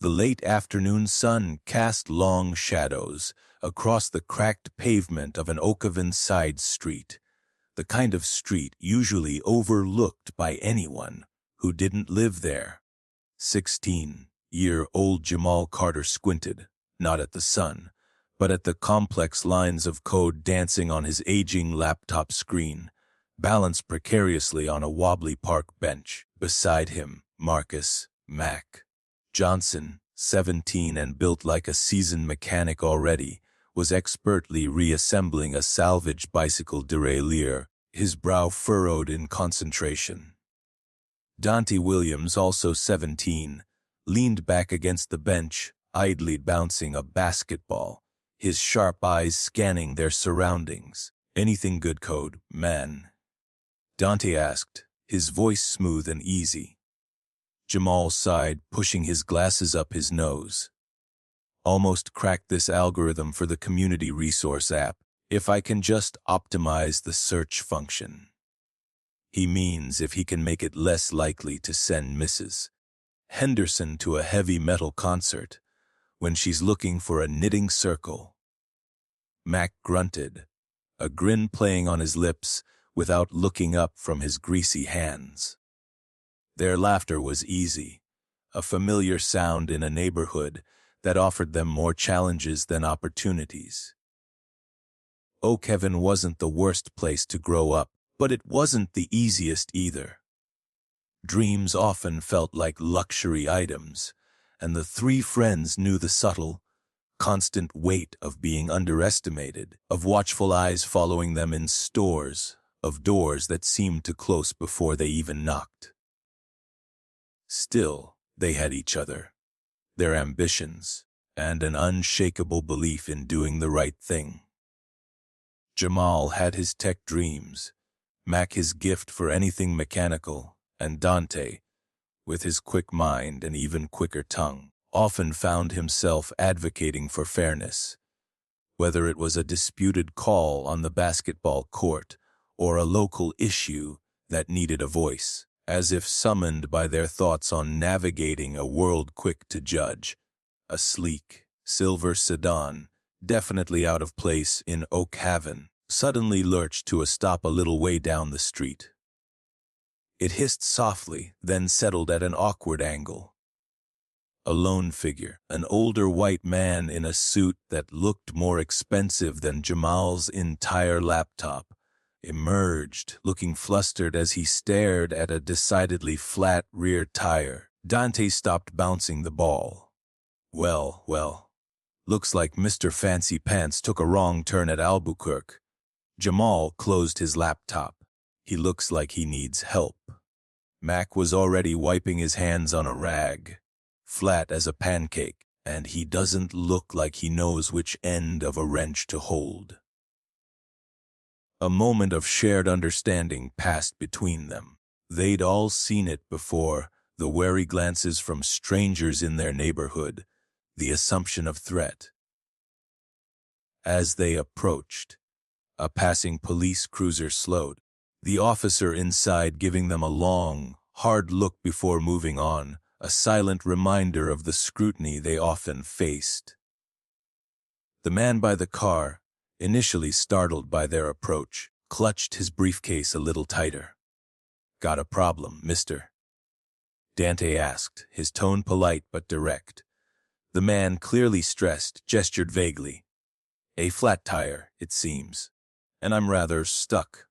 The late afternoon sun cast long shadows across the cracked pavement of an Oakovan side street, the kind of street usually overlooked by anyone who didn't live there. 16-year-old Jamal Carter squinted, not at the sun, but at the complex lines of code dancing on his aging laptop screen, balanced precariously on a wobbly park bench. Beside him, Marcus Mac Johnson, 17 and built like a seasoned mechanic already, was expertly reassembling a salvaged bicycle derailleur, his brow furrowed in concentration. Dante Williams, also 17, leaned back against the bench, idly bouncing a basketball, his sharp eyes scanning their surroundings. "Anything good, code, man?" Dante asked, his voice smooth and easy. Jamal sighed, pushing his glasses up his nose. "Almost cracked this algorithm for the community resource app, if I can just optimize the search function." He means if he can make it less likely to send Mrs. Henderson to a heavy metal concert when she's looking for a knitting circle. Mac grunted, a grin playing on his lips without looking up from his greasy hands. Their laughter was easy, a familiar sound in a neighborhood that offered them more challenges than opportunities. Oakovan wasn't the worst place to grow up, but it wasn't the easiest either. Dreams often felt like luxury items, and the three friends knew the subtle, constant weight of being underestimated, of watchful eyes following them in stores, of doors that seemed to close before they even knocked. Still, they had each other, their ambitions, and an unshakable belief in doing the right thing. Jamal had his tech dreams, Mac his gift for anything mechanical, and Dante, with his quick mind and even quicker tongue, often found himself advocating for fairness, whether it was a disputed call on the basketball court or a local issue that needed a voice, as if summoned by their thoughts on navigating a world quick to judge. A sleek, silver sedan, definitely out of place in Oakovan, suddenly lurched to a stop a little way down the street. It hissed softly, then settled at an awkward angle. A lone figure, an older white man in a suit that looked more expensive than Jamal's entire laptop, emerged, looking flustered as he stared at a decidedly flat rear tire. Dante stopped bouncing the ball. Well, looks like Mr. Fancy Pants took a wrong turn at Albuquerque." Jamal closed his laptop. "He looks like he needs help." Mac was already wiping his hands on a rag, flat as a pancake, and he doesn't look like he knows which end of a wrench to hold. A moment of shared understanding passed between them. They'd all seen it before, the wary glances from strangers in their neighborhood, the assumption of threat. As they approached, a passing police cruiser slowed, the officer inside giving them a long, hard look before moving on, a silent reminder of the scrutiny they often faced. The man by the car, initially startled by their approach, clutched his briefcase a little tighter. "Got a problem, mister?" Dante asked, his tone polite but direct. The man, clearly stressed, gestured vaguely. "A flat tire, it seems, and I'm rather stuck."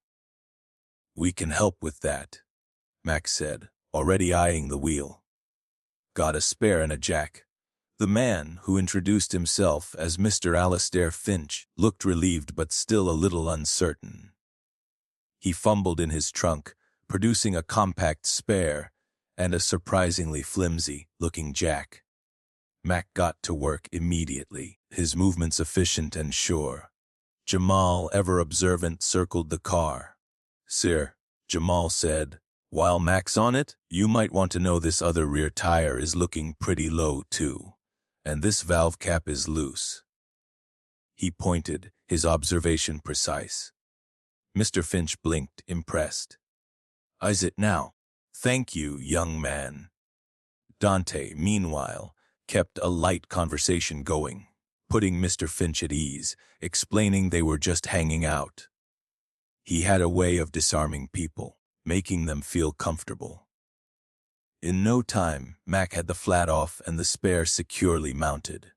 "We can help with that," Max said, already eyeing the wheel. "Got a spare and a jack." The man, who introduced himself as Mr. Alastair Finch, looked relieved but still a little uncertain. He fumbled in his trunk, producing a compact spare and a surprisingly flimsy-looking jack. Mac got to work immediately, his movements efficient and sure. Jamal, ever observant, circled the car. "Sir," Jamal said, "while Mac's on it, you might want to know this other rear tire is looking pretty low, too. And this valve cap is loose." He pointed, his observation precise. Mr. Finch blinked, impressed. "Is it now?" "Thank you, young man." Dante, meanwhile, kept a light conversation going, putting Mr. Finch at ease, explaining they were just hanging out. He had a way of disarming people, making them feel comfortable. In no time, Mac had the flat off and the spare securely mounted.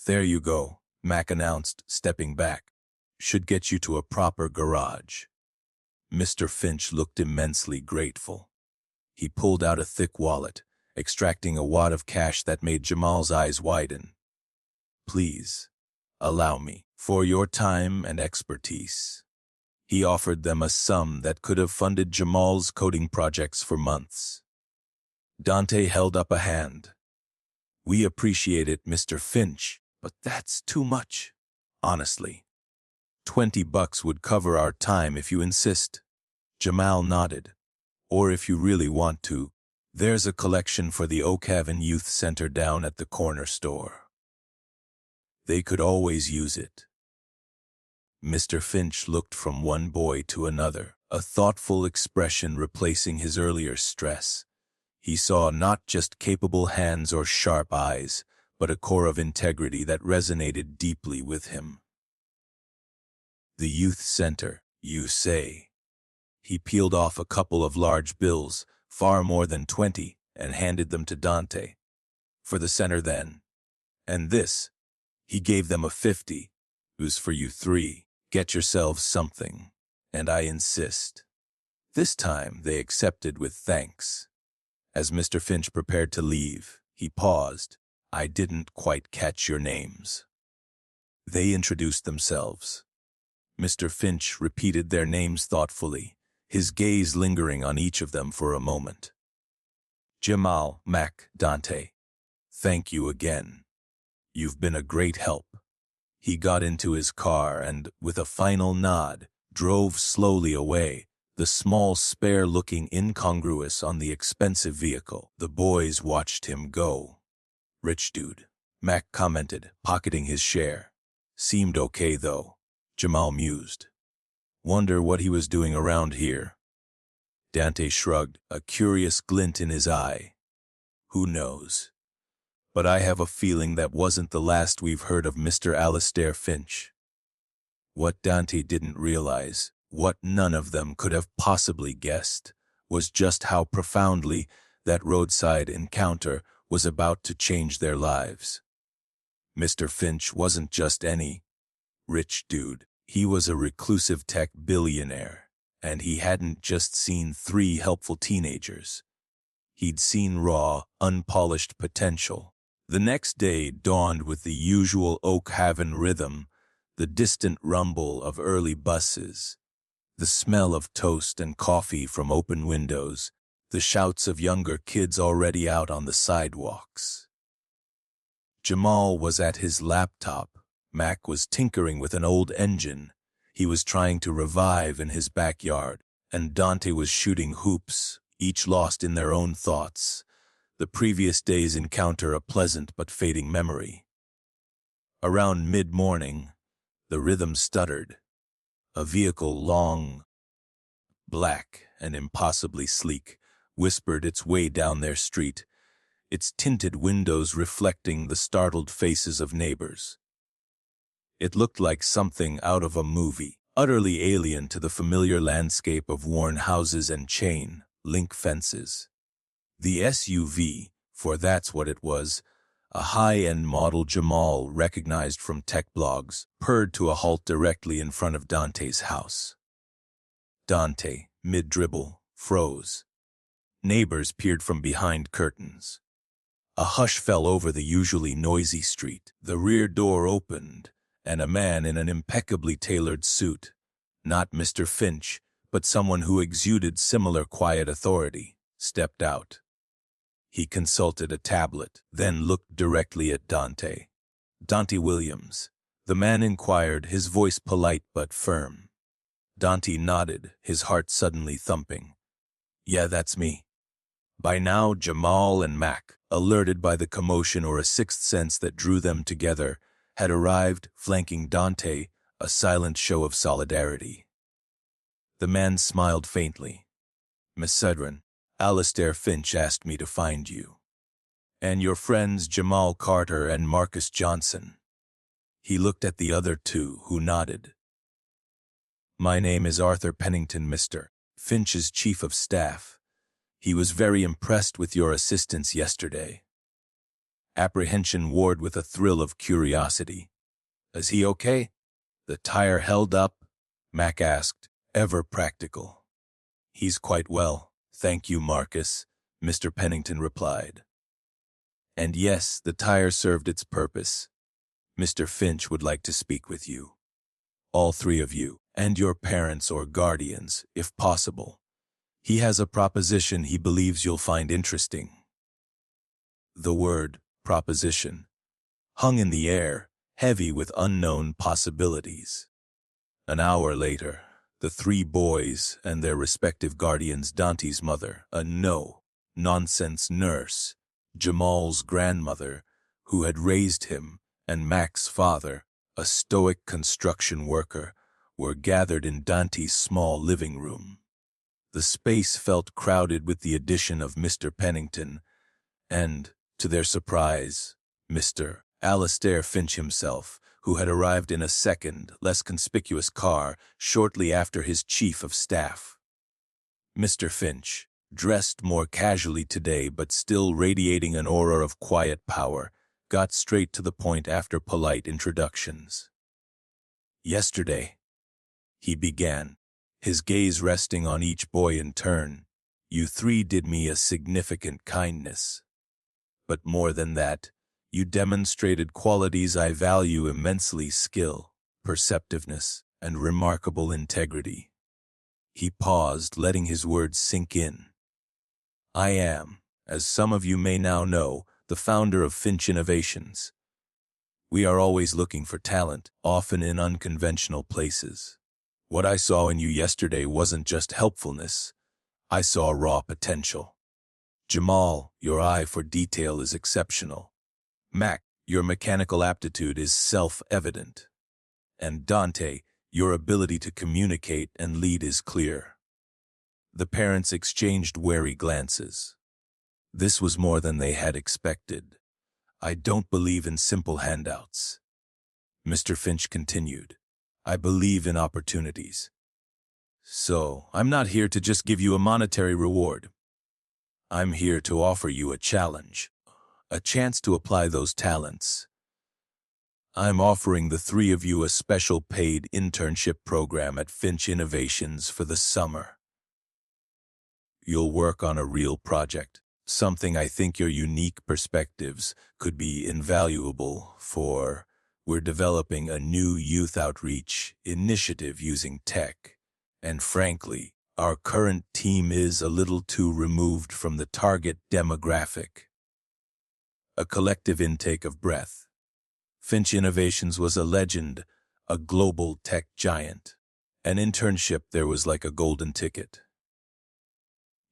"There you go," Mac announced, stepping back. "Should get you to a proper garage." Mr. Finch looked immensely grateful. He pulled out a thick wallet, extracting a wad of cash that made Jamal's eyes widen. "Please, allow me, for your time and expertise." He offered them a sum that could have funded Jamal's coding projects for months. Dante held up a hand. "We appreciate it, Mr. Finch, but that's too much. Honestly, $20 would cover our time if you insist." Jamal nodded. "Or if you really want to, there's a collection for the Oak Haven Youth Center down at the corner store. They could always use it." Mr. Finch looked from one boy to another, a thoughtful expression replacing his earlier stress. He saw not just capable hands or sharp eyes, but a core of integrity that resonated deeply with him. "The youth center, you say?" He peeled off a couple of large bills, far more than 20, and handed them to Dante. "For the center, then. And this," he gave them a 50, "is for you three. Get yourselves something, and I insist." This time they accepted with thanks. As Mr. Finch prepared to leave, he paused. "I didn't quite catch your names." They introduced themselves. Mr. Finch repeated their names thoughtfully, his gaze lingering on each of them for a moment. "Jamal, Mac, Dante. Thank you again. You've been a great help." He got into his car and, with a final nod, drove slowly away, the small spare looking incongruous on the expensive vehicle. The boys watched him go. "Rich dude," Mac commented, pocketing his share. "Seemed okay, though," Jamal mused. "Wonder what he was doing around here." Dante shrugged, a curious glint in his eye. "Who knows? But I have a feeling that wasn't the last we've heard of Mr. Alastair Finch." What Dante didn't realize, what none of them could have possibly guessed, was just how profoundly that roadside encounter was about to change their lives. Mr. Finch wasn't just any rich dude. He was a reclusive tech billionaire, and he hadn't just seen 3 helpful teenagers. He'd seen raw, unpolished potential. The next day dawned with the usual Oak Haven rhythm, the distant rumble of early buses, the smell of toast and coffee from open windows, the shouts of younger kids already out on the sidewalks. Jamal was at his laptop. Mac was tinkering with an old engine he was trying to revive in his backyard, and Dante was shooting hoops, each lost in their own thoughts, the previous day's encounter a pleasant but fading memory. Around mid-morning, the rhythm stuttered. A vehicle long, black, and impossibly sleek whispered its way down their street, its tinted windows reflecting the startled faces of neighbors. It looked like something out of a movie, utterly alien to the familiar landscape of worn houses and chain-link fences. The SUV, for that's what it was, a high-end model Jamal recognized from tech blogs, purred to a halt directly in front of Dante's house. Dante, mid-dribble, froze. Neighbors peered from behind curtains. A hush fell over the usually noisy street. The rear door opened, and a man in an impeccably tailored suit, not Mr. Finch, but someone who exuded similar quiet authority, stepped out. He consulted a tablet, then looked directly at Dante. "Dante Williams," the man inquired, his voice polite but firm. Dante nodded, his heart suddenly thumping. "Yeah, that's me." By now, Jamal and Mac, alerted by the commotion or a sixth sense that drew them together, had arrived, flanking Dante, a silent show of solidarity. The man smiled faintly. "Miss Sedran, Alastair Finch asked me to find you." And your friends Jamal Carter and Marcus Johnson. He looked at the other two, who nodded. My name is Arthur Pennington, Mr. Finch's chief of staff. He was very impressed with your assistance yesterday. Apprehension warred with a thrill of curiosity. Is he okay? The tire held up? Mac asked, ever practical. He's quite well, thank you, Marcus, Mr. Pennington replied. And yes, the tire served its purpose. Mr. Finch would like to speak with you. All three of you, and your parents or guardians, if possible. He has a proposition he believes you'll find interesting. The word, proposition, hung in the air, heavy with unknown possibilities. An hour later, the three boys and their respective guardians, Dante's mother, a no-nonsense nurse, Jamal's grandmother, who had raised him, and Mac's father, a stoic construction worker, were gathered in Dante's small living room. The space felt crowded with the addition of Mr. Pennington, and, to their surprise, Mr. Alastair Finch himself, who had arrived in a second, less conspicuous car shortly after his chief of staff. Mr. Finch, dressed more casually today but still radiating an aura of quiet power, got straight to the point after polite introductions. Yesterday, he began, his gaze resting on each boy in turn, you three did me a significant kindness. But more than that, you demonstrated qualities I value immensely: skill, perceptiveness, and remarkable integrity. He paused, letting his words sink in. I am, as some of you may now know, the founder of Finch Innovations. We are always looking for talent, often in unconventional places. What I saw in you yesterday wasn't just helpfulness. I saw raw potential. Jamal, your eye for detail is exceptional. Mac, your mechanical aptitude is self-evident. And Dante, your ability to communicate and lead is clear. The parents exchanged wary glances. This was more than they had expected. I don't believe in simple handouts. Mr. Finch continued. I believe in opportunities. So, I'm not here to just give you a monetary reward. I'm here to offer you a challenge, a chance to apply those talents. I'm offering the three of you a special paid internship program at Finch Innovations for the summer. You'll work on a real project, something I think your unique perspectives could be invaluable for. We're developing a new youth outreach initiative using tech, and frankly, our current team is a little too removed from the target demographic. A collective intake of breath. Finch Innovations was a legend, a global tech giant. An internship there was like a golden ticket.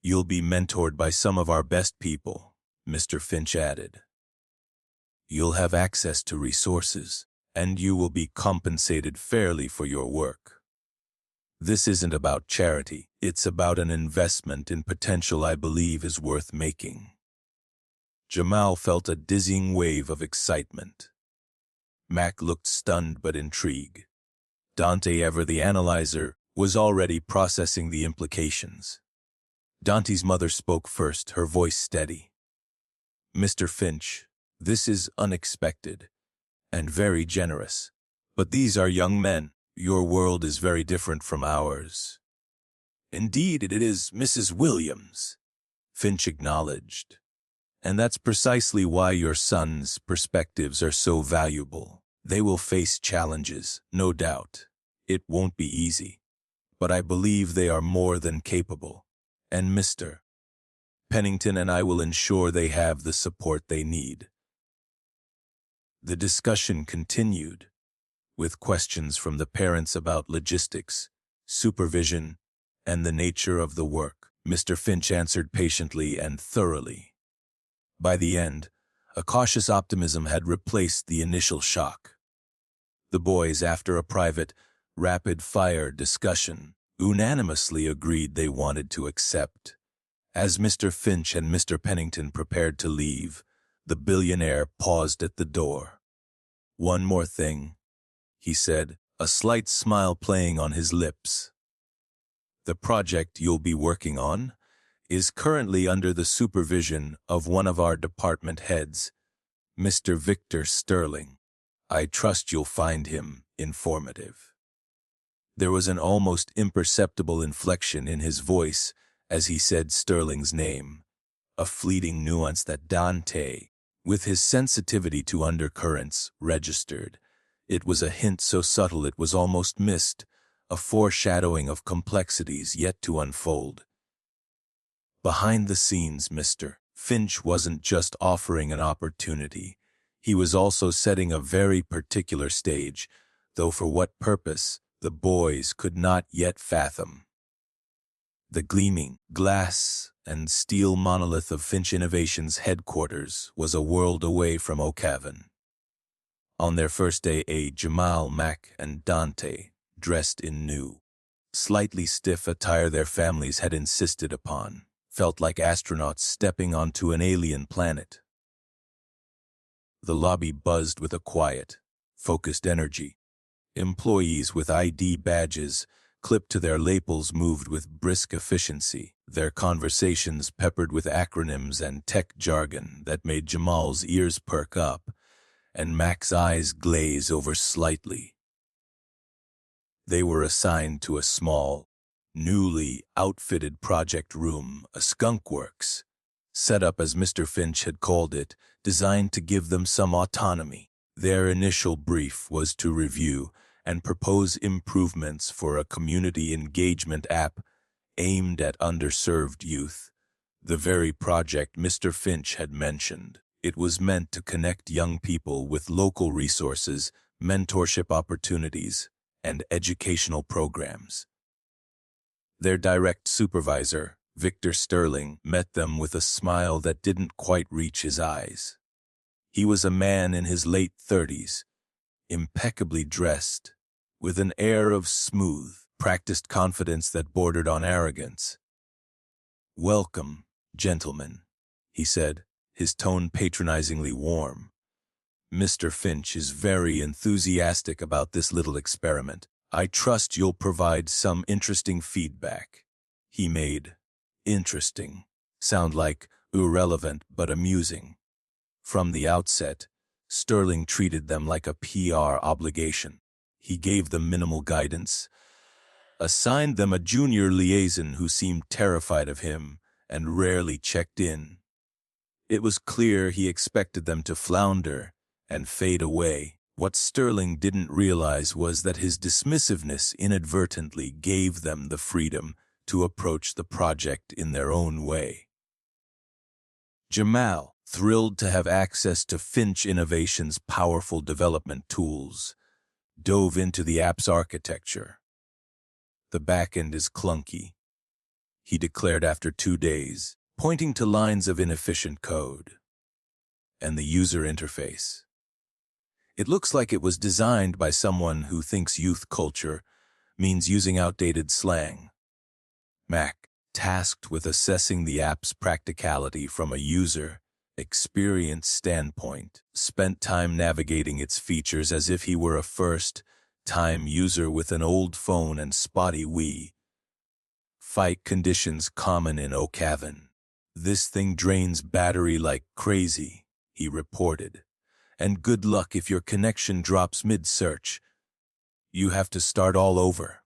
You'll be mentored by some of our best people, Mr. Finch added. You'll have access to resources, and you will be compensated fairly for your work. This isn't about charity, it's about an investment in potential I believe is worth making. Jamal felt a dizzying wave of excitement. Mac looked stunned but intrigued. Dante, ever the analyzer, was already processing the implications. Dante's mother spoke first, her voice steady. Mr. Finch, this is unexpected and very generous, but these are young men. Your world is very different from ours. Indeed, it is, Mrs. Williams, Finch acknowledged. And that's precisely why your son's perspectives are so valuable. They will face challenges, no doubt. It won't be easy, but I believe they are more than capable. And Mr. Pennington and I will ensure they have the support they need. The discussion continued, with questions from the parents about logistics, supervision, and the nature of the work. Mr. Finch answered patiently and thoroughly. By the end, a cautious optimism had replaced the initial shock. The boys, after a private, rapid-fire discussion, unanimously agreed they wanted to accept. As Mr. Finch and Mr. Pennington prepared to leave, The billionaire paused at the door. "One more thing," he said, a slight smile playing on his lips. "The project you'll be working on is currently under the supervision of one of our department heads, Mr. Victor Sterling. I trust you'll find him informative." There was an almost imperceptible inflection in his voice as he said Sterling's name, a fleeting nuance that Dante, with his sensitivity to undercurrents, registered. It was a hint so subtle it was almost missed, a foreshadowing of complexities yet to unfold. Behind the scenes, Mr. Finch wasn't just offering an opportunity. He was also setting a very particular stage, though for what purpose, the boys could not yet fathom. The gleaming glass and steel monolith of Finch Innovations' headquarters was a world away from O'Cavan. On their first day, Jamal, Mac, and Dante, dressed in new, slightly stiff attire their families had insisted upon, felt like astronauts stepping onto an alien planet. The lobby buzzed with a quiet, focused energy. Employees with ID badges clipped to their lapels moved with brisk efficiency, their conversations peppered with acronyms and tech jargon that made Jamal's ears perk up and Mac's eyes glaze over slightly. They were assigned to a small, newly outfitted project room, a skunkworks, set up as Mr. Finch had called it, designed to give them some autonomy. Their initial brief was to review and propose improvements for a community engagement app aimed at underserved youth, the very project Mr. Finch had mentioned. It was meant to connect young people with local resources, mentorship opportunities, and educational programs. Their direct supervisor, Victor Sterling, met them with a smile that didn't quite reach his eyes. He was a man in his late 30s, impeccably dressed, with an air of smooth, practiced confidence that bordered on arrogance. "Welcome, gentlemen," he said, his tone patronizingly warm. "Mr. Finch is very enthusiastic about this little experiment. I trust you'll provide some interesting feedback." He made "interesting" sound like irrelevant but amusing. From the outset, Sterling treated them like a PR obligation. He gave them minimal guidance, assigned them a junior liaison who seemed terrified of him and rarely checked in. It was clear he expected them to flounder and fade away. What Sterling didn't realize was that his dismissiveness inadvertently gave them the freedom to approach the project in their own way. Jamal, thrilled to have access to Finch Innovations' powerful development tools, dove into the app's architecture. "The backend is clunky," he declared after 2 days, pointing to lines of inefficient code. "And the user interface. It looks like it was designed by someone who thinks youth culture means using outdated slang." Mac, tasked with assessing the app's practicality from a user experience standpoint, spent time navigating its features as if he were a first-time user with an old phone and spotty Wi-Fi conditions common in O'Cavan. "This thing drains battery like crazy," he reported. "And good luck if your connection drops mid-search. You have to start all over.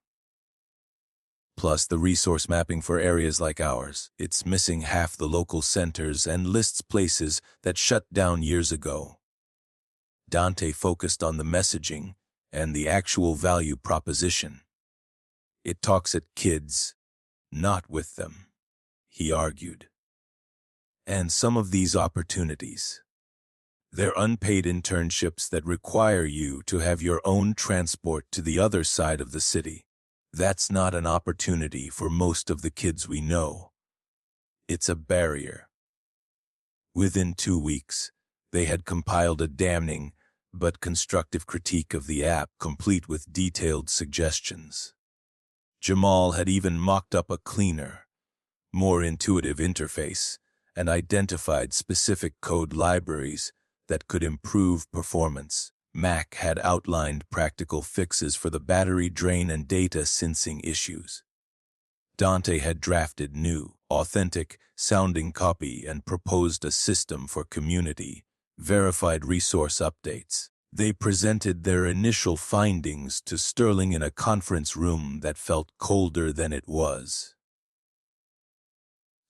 Plus the resource mapping for areas like ours. It's missing half the local centers and lists places that shut down years ago." Dante focused on the messaging and the actual value proposition. "It talks at kids, not with them," he argued. "And some of these opportunities, they're unpaid internships that require you to have your own transport to the other side of the city. That's not an opportunity for most of the kids we know. It's a barrier." Within 2 weeks, they had compiled a damning but constructive critique of the app, complete with detailed suggestions. Jamal had even mocked up a cleaner, more intuitive interface, and identified specific code libraries that could improve performance. Mac had outlined practical fixes for the battery drain and data syncing issues. Dante had drafted new, authentic-sounding copy and proposed a system for community-verified resource updates. They presented their initial findings to Sterling in a conference room that felt colder than it was.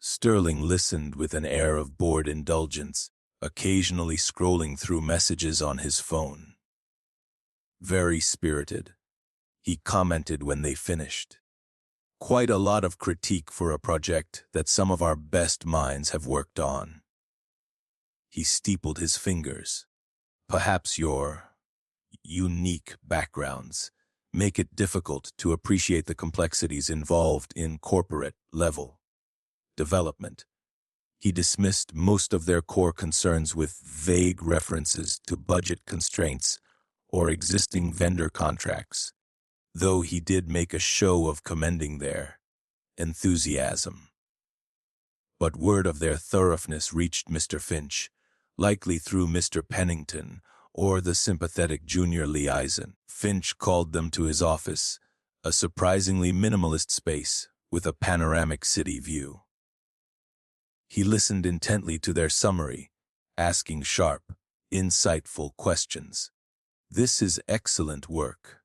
Sterling listened with an air of bored indulgence, occasionally scrolling through messages on his phone. Very spirited, he commented when they finished. Quite a lot of critique for a project that some of our best minds have worked on. He steepled his fingers. Perhaps your unique backgrounds make it difficult to appreciate the complexities involved in corporate-level development. He dismissed most of their core concerns with vague references to budget constraints or existing vendor contracts, though he did make a show of commending their enthusiasm. But word of their thoroughness reached Mr. Finch, likely through Mr. Pennington or the sympathetic junior liaison. Finch called them to his office, a surprisingly minimalist space with a panoramic city view. He listened intently to their summary, asking sharp, insightful questions. "This is excellent work,"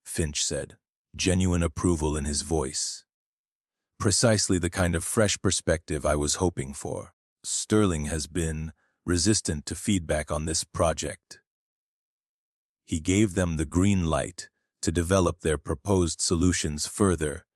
Finch said, genuine approval in his voice. "Precisely the kind of fresh perspective I was hoping for. Sterling has been resistant to feedback on this project." He gave them the green light to develop their proposed solutions further,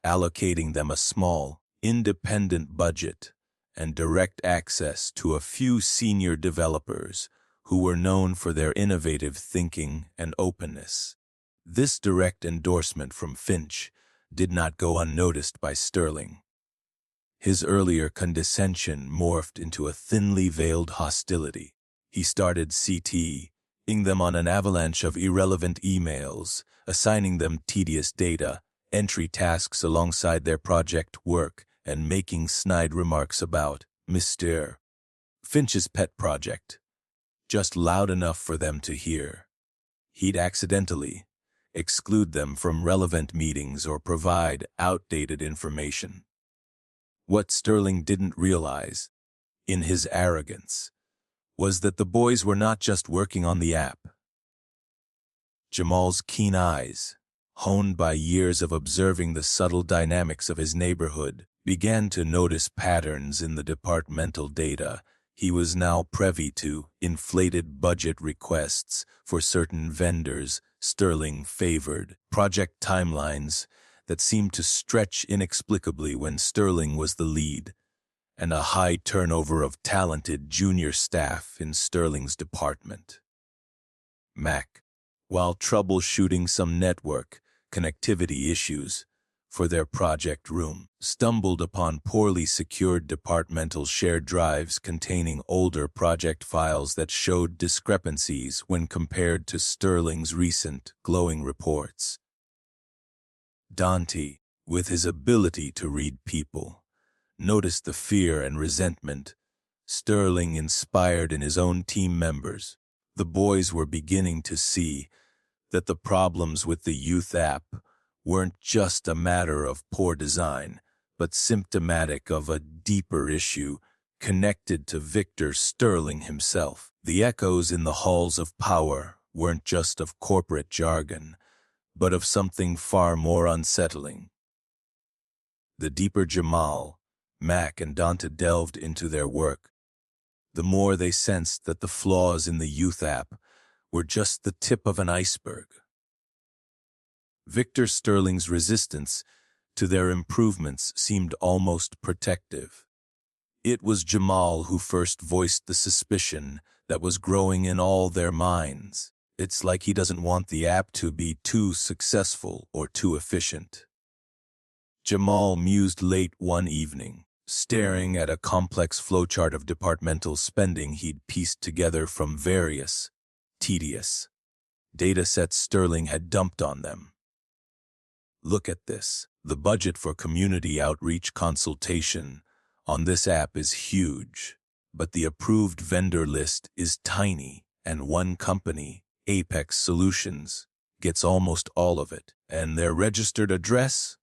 allocating them a small, independent budget and direct access to a few senior developers who were known for their innovative thinking and openness. This direct endorsement from Finch did not go unnoticed by Sterling. His earlier condescension morphed into a thinly veiled hostility. He started CTing them on an avalanche of irrelevant emails, assigning them tedious data entry tasks alongside their project work, and making snide remarks about Mr. Finch's pet project, just loud enough for them to hear. He'd accidentally exclude them from relevant meetings or provide outdated information. What Sterling didn't realize, in his arrogance, was that the boys were not just working on the app. Jamal's keen eyes, honed by years of observing the subtle dynamics of his neighborhood, began to notice patterns in the departmental data. He was now privy to inflated budget requests for certain vendors Sterling favored, project timelines that seemed to stretch inexplicably when Sterling was the lead, and a high turnover of talented junior staff in Sterling's department. Mac, while troubleshooting some network connectivity issues for their project room, stumbled upon poorly secured departmental shared drives containing older project files that showed discrepancies when compared to Sterling's recent glowing reports. Dante, with his ability to read people, noticed the fear and resentment Sterling inspired in his own team members. The boys were beginning to see that the problems with the youth app weren't just a matter of poor design, but symptomatic of a deeper issue connected to Victor Sterling himself. The echoes in the halls of power weren't just of corporate jargon, but of something far more unsettling. The deeper Jamal, Mac, and Dante delved into their work, the more they sensed that the flaws in the youth app were just the tip of an iceberg. Victor Sterling's resistance to their improvements seemed almost protective. It was Jamal who first voiced the suspicion that was growing in all their minds. It's like he doesn't want the app to be too successful or too efficient. Jamal mused late one evening, staring at a complex flowchart of departmental spending he'd pieced together from various, tedious datasets Sterling had dumped on them. "Look at this. The budget for community outreach consultation on this app is huge, but the approved vendor list is tiny, and one company, Apex Solutions, gets almost all of it. And their registered address?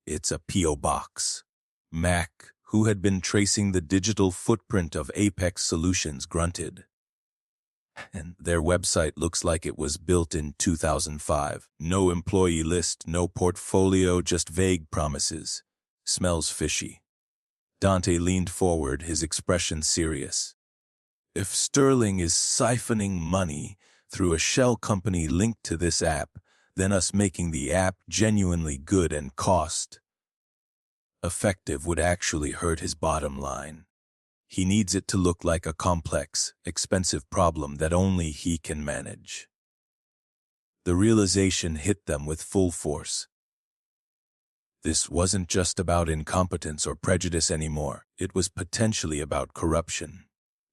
It's a P.O. box. Mac, who had been tracing the digital footprint of Apex Solutions, grunted. And their website looks like it was built in 2005. No employee list, no portfolio, just vague promises. Smells fishy. Dante leaned forward, his expression serious. If Sterling is siphoning money through a shell company linked to this app, then us making the app genuinely good and cost-effective would actually hurt his bottom line. He needs it to look like a complex, expensive problem that only he can manage. The realization hit them with full force. This wasn't just about incompetence or prejudice anymore. It was potentially about corruption.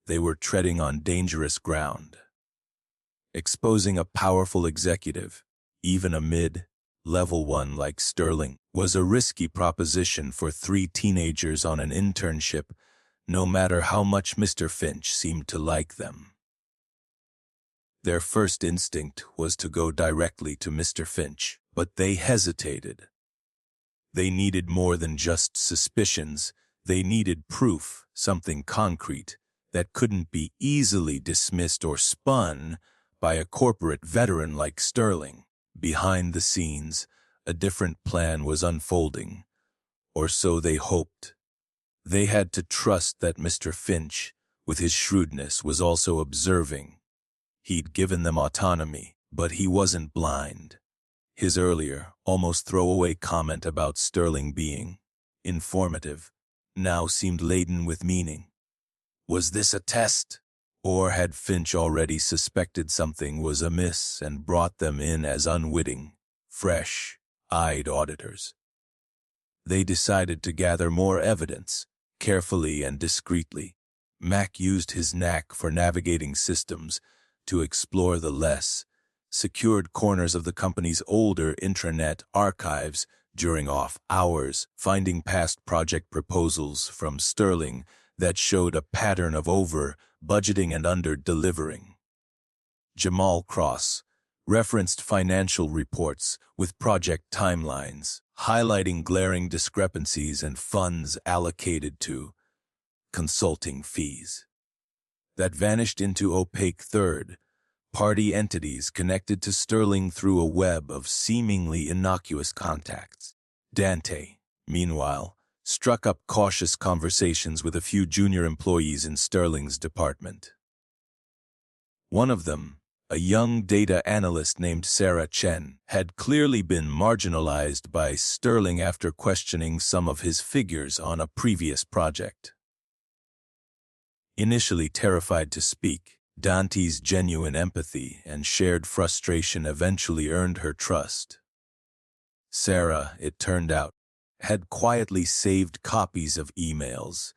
They were treading on dangerous ground. Exposing a powerful executive, even a mid-level one like Sterling, was a risky proposition for 3 teenagers on an internship, no matter how much Mr. Finch seemed to like them. Their first instinct was to go directly to Mr. Finch, but they hesitated. They needed more than just suspicions. They needed proof, something concrete, that couldn't be easily dismissed or spun by a corporate veteran like Sterling. Behind the scenes, a different plan was unfolding, or so they hoped. They had to trust that Mr. Finch, with his shrewdness, was also observing. He'd given them autonomy, but he wasn't blind. His earlier, almost throwaway comment about Sterling being informative now seemed laden with meaning. Was this a test? Or had Finch already suspected something was amiss and brought them in as unwitting, fresh-eyed auditors? They decided to gather more evidence, carefully and discreetly. Mac used his knack for navigating systems to explore the less secured corners of the company's older intranet archives during off hours, finding past project proposals from Sterling that showed a pattern of over-budgeting and under-delivering. Jamal Cross referenced financial reports with project timelines, highlighting glaring discrepancies and funds allocated to consulting fees that vanished into opaque third-party entities connected to Sterling through a web of seemingly innocuous contacts. Dante, meanwhile, struck up cautious conversations with a few junior employees in Sterling's department. One of them, a young data analyst named Sarah Chen, had clearly been marginalized by Sterling after questioning some of his figures on a previous project. Initially terrified to speak, Dante's genuine empathy and shared frustration eventually earned her trust. Sarah, it turned out, had quietly saved copies of emails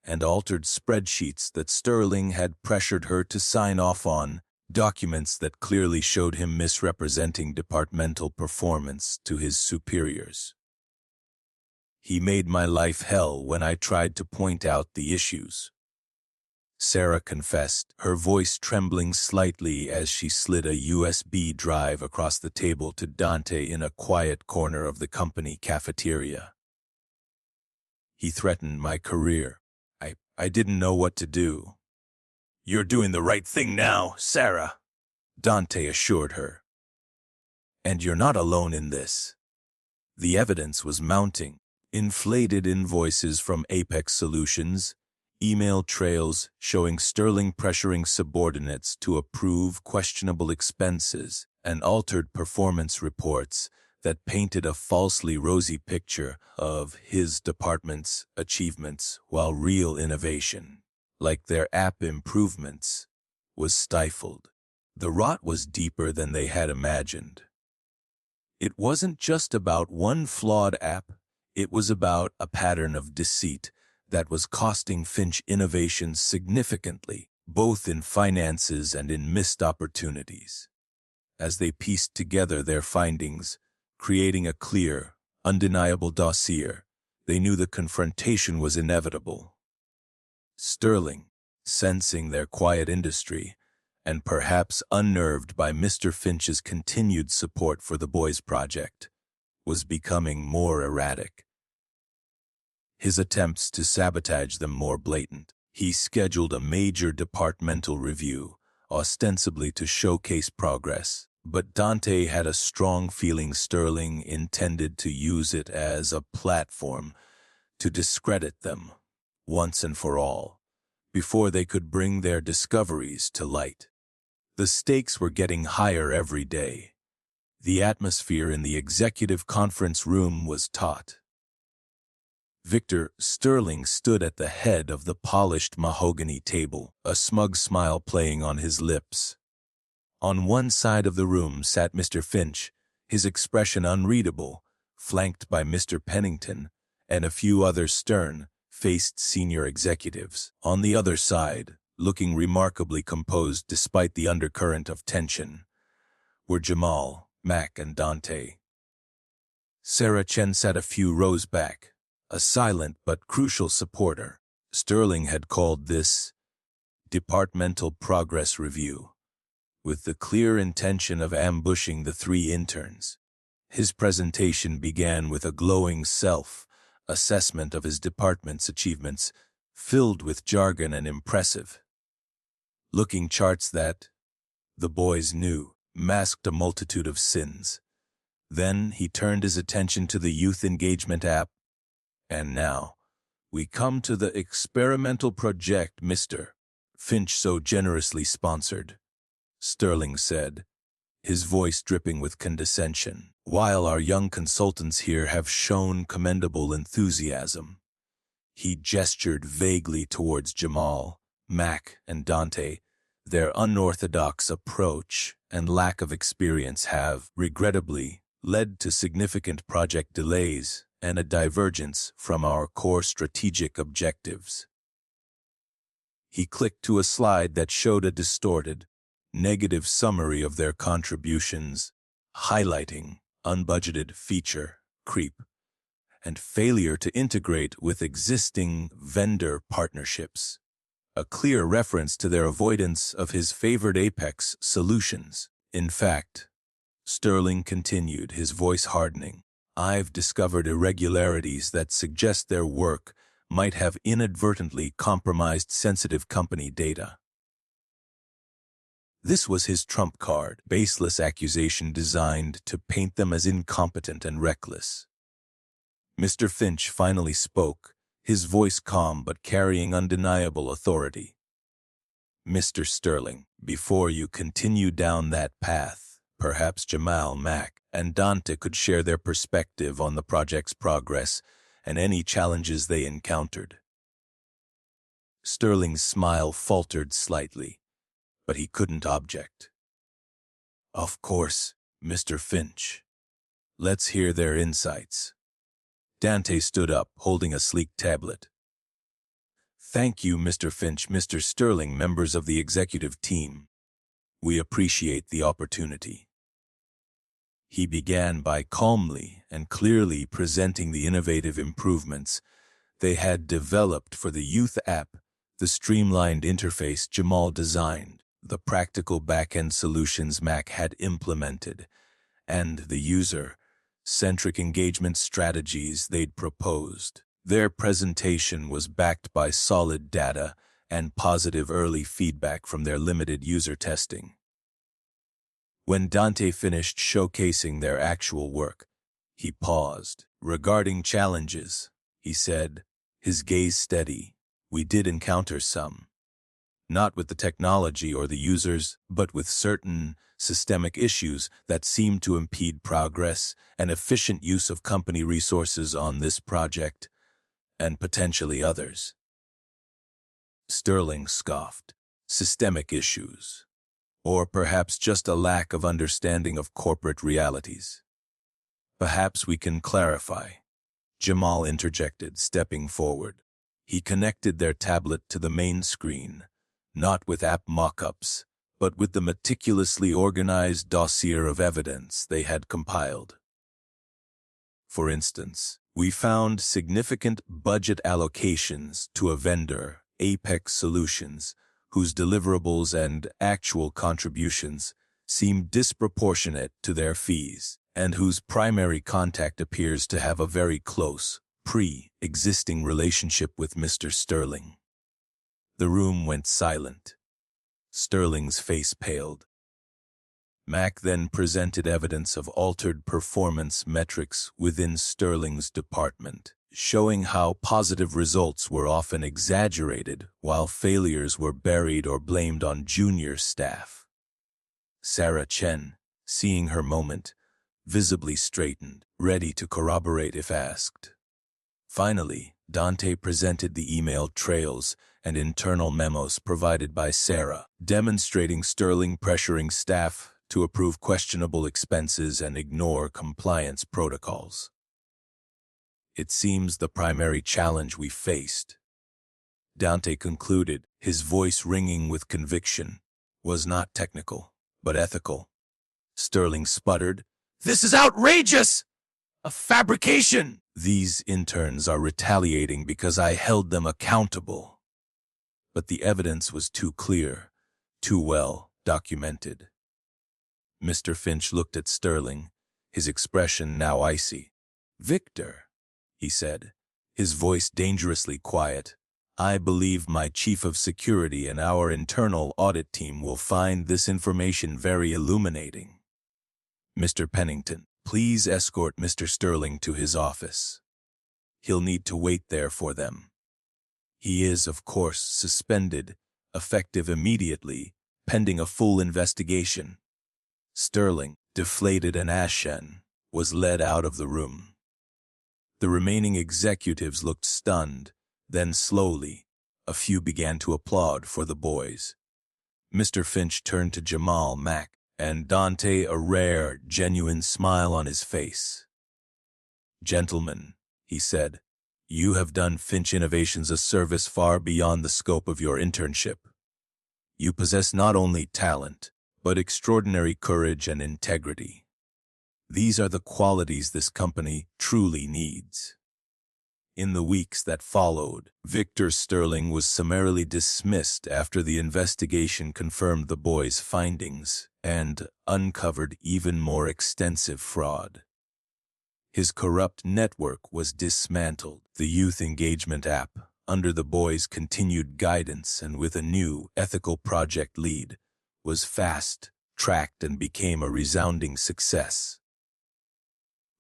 and altered spreadsheets that Sterling had pressured her to sign off on, documents that clearly showed him misrepresenting departmental performance to his superiors. He made my life hell when I tried to point out the issues, Sarah confessed, her voice trembling slightly as she slid a USB drive across the table to Dante in a quiet corner of the company cafeteria. He threatened my career. I didn't know what to do. "You're doing the right thing now, Sarah," Dante assured her. "And you're not alone in this." The evidence was mounting. Inflated invoices from Apex Solutions, email trails showing Sterling pressuring subordinates to approve questionable expenses, and altered performance reports that painted a falsely rosy picture of his department's achievements while real innovation, like their app improvements, was stifled. The rot was deeper than they had imagined. It wasn't just about one flawed app, it was about a pattern of deceit that was costing Finch innovation significantly, both in finances and in missed opportunities. As they pieced together their findings, creating a clear, undeniable dossier, They knew the confrontation was inevitable. Sterling, sensing their quiet industry, and perhaps unnerved by Mr. Finch's continued support for the boys' project, was becoming more erratic. His attempts to sabotage them more blatant. He scheduled a major departmental review, ostensibly to showcase progress, but Dante had a strong feeling Sterling intended to use it as a platform to discredit them, once and for all, before they could bring their discoveries to light. The stakes were getting higher every day. The atmosphere in the executive conference room was taut. Victor Sterling stood at the head of the polished mahogany table, a smug smile playing on his lips. On one side of the room sat Mr. Finch, his expression unreadable, flanked by Mr. Pennington and a few other stern-faced senior executives. On the other side, looking remarkably composed despite the undercurrent of tension, were Jamal, Mac, and Dante. Sarah Chen sat a few rows back, a silent but crucial supporter. Sterling had called this Departmental Progress Review, with the clear intention of ambushing the three interns. His presentation began with a glowing self-assessment of his department's achievements, filled with jargon and impressive looking charts that, the boys knew, masked a multitude of sins. Then he turned his attention to the youth engagement app. And now, we come to the experimental project Mr. Finch so generously sponsored, Sterling said, his voice dripping with condescension. While our young consultants here have shown commendable enthusiasm. He gestured vaguely towards Jamal, Mac, and Dante. Their unorthodox approach and lack of experience have, regrettably, led to significant project delays and a divergence from our core strategic objectives. He clicked to a slide that showed a distorted, negative summary of their contributions, highlighting unbudgeted feature creep and failure to integrate with existing vendor partnerships, a clear reference to their avoidance of his favored Apex solutions. In fact, Sterling continued, his voice hardening, I've discovered irregularities that suggest their work might have inadvertently compromised sensitive company data. This was his trump card, baseless accusation designed to paint them as incompetent and reckless. Mr. Finch finally spoke, his voice calm but carrying undeniable authority. Mr. Sterling, before you continue down that path, perhaps Jamal, Mac, and Dante could share their perspective on the project's progress and any challenges they encountered. Sterling's smile faltered slightly, but he couldn't object. Of course, Mr. Finch. Let's hear their insights. Dante stood up, holding a sleek tablet. Thank you, Mr. Finch, Mr. Sterling, members of the executive team. We appreciate the opportunity. He began by calmly and clearly presenting the innovative improvements they had developed for the youth app, the streamlined interface Jamal designed, the practical back-end solutions Mac had implemented, and the user-centric engagement strategies they'd proposed. Their presentation was backed by solid data and positive early feedback from their limited user testing. When Dante finished showcasing their actual work, he paused. Regarding challenges, he said, his gaze steady, we did encounter some. Not with the technology or the users, but with certain systemic issues that seemed to impede progress and efficient use of company resources on this project, and potentially others. Sterling scoffed. Systemic issues. Or perhaps just a lack of understanding of corporate realities. Perhaps we can clarify. Jamal interjected, stepping forward. He connected their tablet to the main screen, not with app mock-ups, but with the meticulously organized dossier of evidence they had compiled. For instance, We found significant budget allocations to a vendor, Apex Solutions, whose deliverables and actual contributions seem disproportionate to their fees, and whose primary contact appears to have a very close, pre-existing relationship with Mr. Sterling. The room went silent. Sterling's face paled. Mac then presented evidence of altered performance metrics within Sterling's department, showing how positive results were often exaggerated while failures were buried or blamed on junior staff. Sarah Chen, seeing her moment, visibly straightened, ready to corroborate if asked. Finally, Dante presented the email trails and internal memos provided by Sarah, demonstrating Sterling pressuring staff to approve questionable expenses and ignore compliance protocols. It seems the primary challenge we faced, Dante concluded, his voice ringing with conviction, was not technical, but ethical. Sterling sputtered, "This is outrageous! A fabrication! These interns are retaliating because I held them accountable." But the evidence was too clear, too well documented. Mr. Finch looked at Sterling, his expression now icy. "Victor," he said, his voice dangerously quiet, "I believe my chief of security and our internal audit team will find this information very illuminating. Mr. Pennington, please escort Mr. Sterling to his office. He'll need to wait there for them. He is, of course, suspended, effective immediately, pending a full investigation." Sterling, deflated and ashen, was led out of the room. The remaining executives looked stunned, then slowly, a few began to applaud for the boys. Mr. Finch turned to Jamal, Mac, and Dante, a rare, genuine smile on his face. "Gentlemen," he said, "you have done Finch Innovations a service far beyond the scope of your internship. You possess not only talent, but extraordinary courage and integrity. These are the qualities this company truly needs." In the weeks that followed, Victor Sterling was summarily dismissed after the investigation confirmed the boys' findings and uncovered even more extensive fraud. His corrupt network was dismantled. The youth engagement app, under the boys' continued guidance and with a new ethical project lead, was fast-tracked and became a resounding success.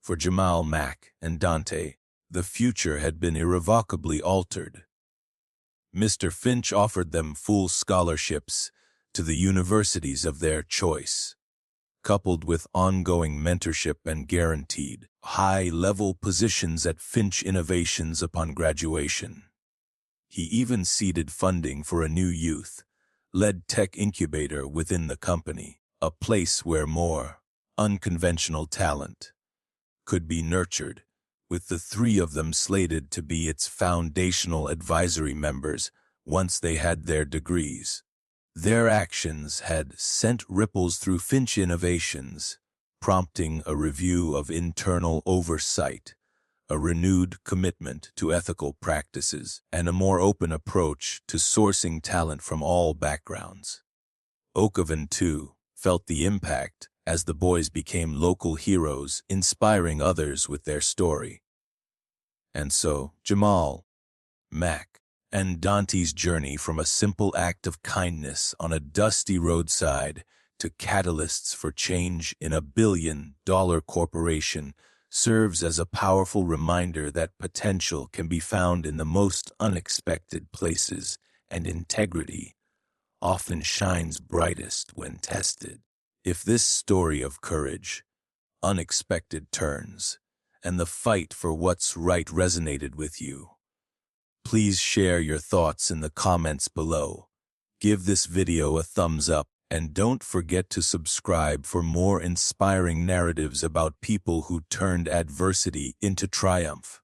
For Jamal, Mac, and Dante, the future had been irrevocably altered. Mr. Finch offered them full scholarships to the universities of their choice, coupled with ongoing mentorship and guaranteed high-level positions at Finch Innovations upon graduation. He even seeded funding for a new youth-led tech incubator within the company, a place where more unconventional talent could be nurtured, with the three of them slated to be its foundational advisory members once they had their degrees. Their actions had sent ripples through Finch Innovations, prompting a review of internal oversight, a renewed commitment to ethical practices, and a more open approach to sourcing talent from all backgrounds. Oakoven, too, felt the impact as the boys became local heroes, inspiring others with their story. And so, Jamal, Mac, and Dante's journey from a simple act of kindness on a dusty roadside to catalysts for change in a billion-dollar corporation serves as a powerful reminder that potential can be found in the most unexpected places, and integrity often shines brightest when tested. If this story of courage, unexpected turns, and the fight for what's right resonated with you, please share your thoughts in the comments below. Give this video a thumbs up, and don't forget to subscribe for more inspiring narratives about people who turned adversity into triumph.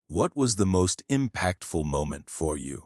What was the most impactful moment for you?